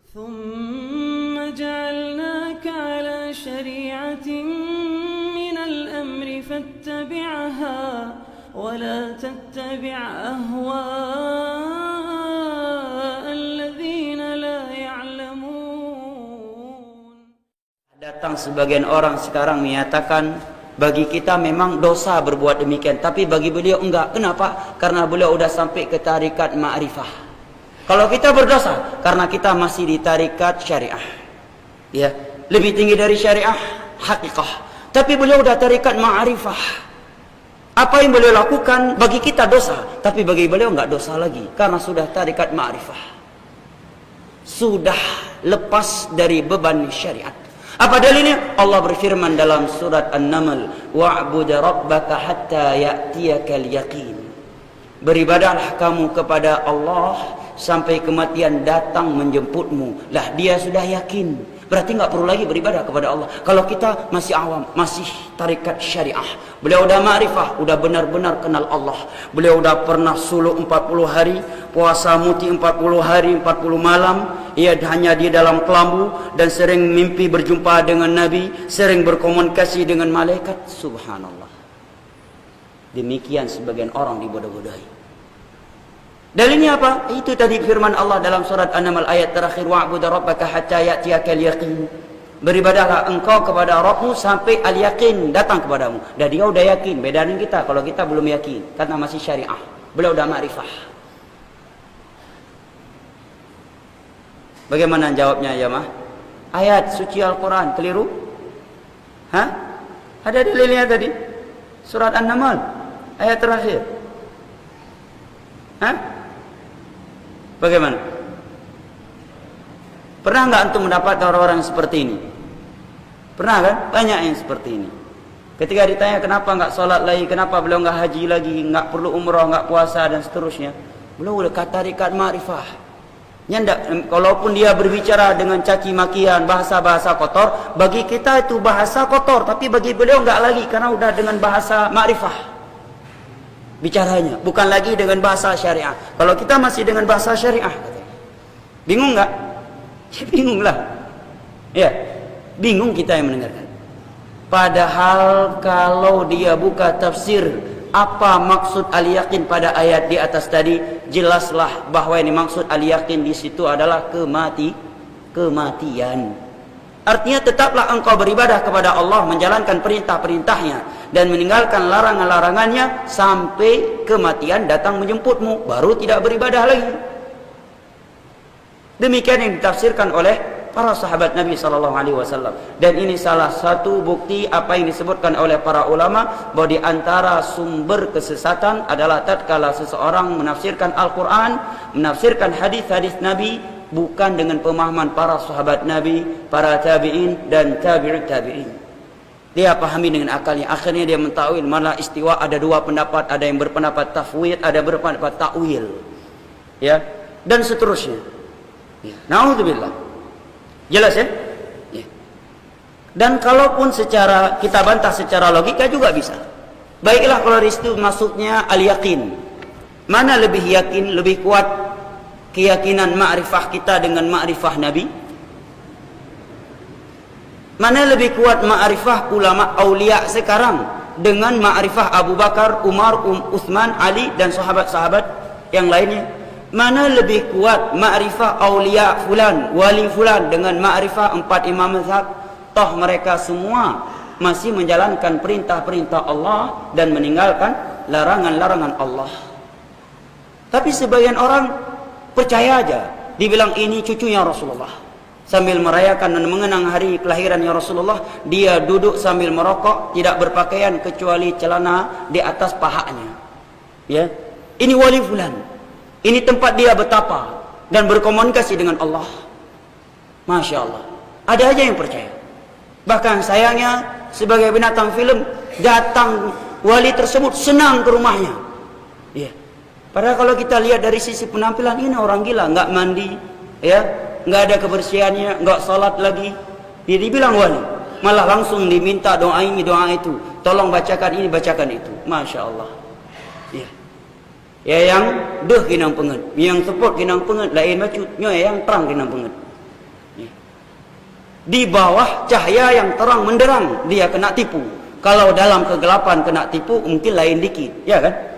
ثم جعلناك على شريعة من الأمر فاتبعها ولا تتبع أهواء الذين لا يعلمون. Datang sebagian orang sekarang menyatakan bagi kita memang dosa berbuat demikian, tapi bagi beliau enggak. Kenapa? Karena beliau udah sampai ke tarikat ma'rifah. Kalau kita berdosa karena kita masih di tarikat syariah, ya, lebih tinggi dari syariah hakikah. Tapi beliau udah tarikat ma'rifah. Apa yang beliau lakukan bagi kita dosa, tapi bagi beliau enggak dosa lagi karena sudah tarikat ma'rifah. Sudah lepas dari beban syariat. Apa dalilnya? Allah berfirman dalam surat An-Naml, wa'bud rabbaka hatta ya'tiyakal yaqin. Beribadahlah kamu kepada Allah sampai kematian datang menjemputmu. Lah dia sudah yakin, berarti nggak perlu lagi beribadah kepada Allah. Kalau kita masih awam, masih tarikat syariah, beliau udah ma'rifah, udah benar-benar kenal Allah. Beliau udah pernah suluk 40 hari, puasa muti 40 hari 40 malam. Ia hanya di dalam kelambu dan sering mimpi berjumpa dengan Nabi, sering berkomunikasi dengan malaikat. Subhanallah. Demikian sebagian orang dibodoh-bodohi. Dalilnya apa? Itu tadi firman Allah dalam surat An-Naml ayat terakhir, wa'bud rabbaka hatta ya'tiyakal yaqin. Beribadahlah engkau kepada Rabbmu sampai al-yaqin datang kepadamu. Dan dia udah yakin. Beda dengan kita, kalau kita belum yakin karena masih syariah. Beliau udah ma'rifah. Bagaimana jawabnya jemaah? Ayat suci Al-Quran keliru? Hah? Ada dalilnya tadi. Surat An-Naml ayat terakhir. Hah? Bagaimana? Pernah enggak antum mendapat orang-orang seperti ini? Pernah kan? Banyak yang seperti ini. Ketika ditanya kenapa enggak sholat lagi, kenapa beliau enggak haji lagi, enggak perlu umrah, enggak puasa dan seterusnya, beliau udah tarikat ma'rifah. Nyandak, kalaupun dia berbicara dengan caci makian, bahasa-bahasa kotor, bagi kita itu bahasa kotor, tapi bagi beliau enggak lagi karena udah dengan bahasa ma'rifah. Bicaranya bukan lagi dengan bahasa syariah. Kalau kita masih dengan bahasa syariah, bingung enggak? Ya, bingung lah. Ya, bingung kita yang mendengarkan. Padahal kalau dia buka tafsir apa maksud al-yaqin pada ayat di atas tadi, jelaslah bahwa ini maksud al-yaqin di situ adalah kematian. Artinya tetaplah engkau beribadah kepada Allah, menjalankan perintah-perintahnya dan meninggalkan larangan-larangannya sampai kematian datang menjemputmu, baru tidak beribadah lagi. Demikian yang ditafsirkan oleh para sahabat Nabi SAW. Dan ini salah satu bukti apa yang disebutkan oleh para ulama, bahwa di antara sumber kesesatan adalah tatkala seseorang menafsirkan Al-Quran, menafsirkan hadis-hadis Nabi bukan dengan pemahaman para sahabat Nabi, para tabi'in dan tabi'in. Dia pahami dengan akalnya, akhirnya dia mentakwil. Malah istiwa ada dua pendapat, ada yang berpendapat tafwid, ada berpendapat takwil, ya, dan seterusnya. Ya. Na'udzubillah. Jelas ya? Ya. Dan kalaupun secara kita bantah secara logika juga bisa. Baiklah kalau di situ maksudnya al-yaqin. Mana lebih yakin, lebih kuat keyakinan ma'rifah kita dengan ma'rifah Nabi? Mana lebih kuat ma'rifah ulama aulia sekarang dengan ma'rifah Abu Bakar, Umar, Uthman, Ali dan sahabat-sahabat yang lainnya? Mana lebih kuat ma'rifah aulia fulan, wali fulan dengan ma'rifah empat imam mazhab? Toh mereka semua masih menjalankan perintah-perintah Allah dan meninggalkan larangan-larangan Allah. Tapi sebagian orang percaya aja, dibilang ini cucunya Rasulullah, sambil merayakan dan mengenang hari kelahirannya Rasulullah, dia duduk sambil merokok, tidak berpakaian kecuali celana di atas pahanya. Ya, ini wali fulan. Ini tempat dia bertapa dan berkomunikasi dengan Allah. Masya Allah. Ada aja yang percaya. Bahkan sayangnya sebagai binatang film, datang wali tersebut senang ke rumahnya. Ya. Padahal kalau kita lihat dari sisi penampilan, ini orang gila, nggak mandi, ya, nggak ada kebersihannya, nggak salat lagi. Dia dibilang wali, malah langsung diminta doa ini, doa itu, tolong bacakan ini, bacakan itu. Masya Allah. Ya. Ya yang deh kinang penget, yang sepot kinang penget, lain macu, nyo yang terang kinang penget. Di bawah cahaya yang terang menderang dia kena tipu. Kalau dalam kegelapan kena tipu mungkin lain dikit, ya kan?